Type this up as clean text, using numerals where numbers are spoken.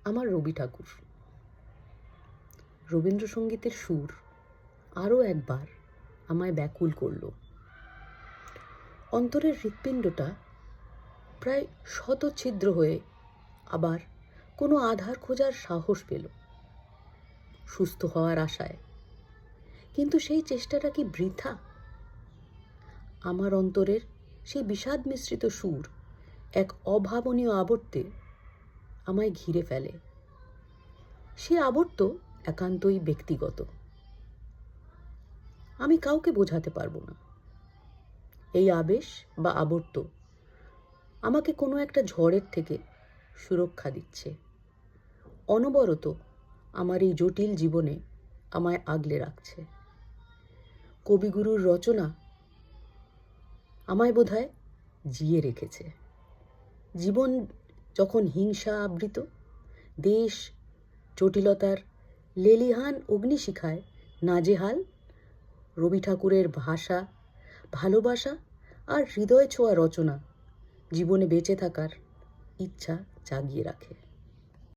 আমার রবি ঠাকুর। রবীন্দ্রসঙ্গীতের সুর আরও একবার আমায় ব্যাকুল করল। অন্তরের হৃৎপিণ্ডটা প্রায় শতছিদ্র হয়ে আবার কোনো আধার খোঁজার সাহস পেল সুস্থ হওয়ার আশায়। কিন্তু সেই চেষ্টাটা কি বৃথা? আমার অন্তরের সেই বিষাদ মিশ্রিত সুর এক অভাবনীয় আবর্তে আমায় ঘিরে ফেলে। সে আবর্ত একান্তই ব্যক্তিগত। আমি কাউকে বোঝাতে পারবো না। এই আবেশ বা আবর্ত আমাকে কোনো একটা ঝড়ের থেকে সুরক্ষা দিচ্ছে। অনবরত আমার এই জটিল জীবনে আমায় আগলে রাখছে। কবিগুরুর রচনা আমায় বোধহয় জিয়ে রেখেছে। জীবন যখন হিংসা আবৃত, দেশ জটিলতার লেলিহান অগ্নিশিখায় নাজেহাল, রবি ঠাকুরের ভাষা, ভালোবাসা আর হৃদয় ছোঁয়া রচনা জীবনে বেঁচে থাকার ইচ্ছা জাগিয়ে রাখে।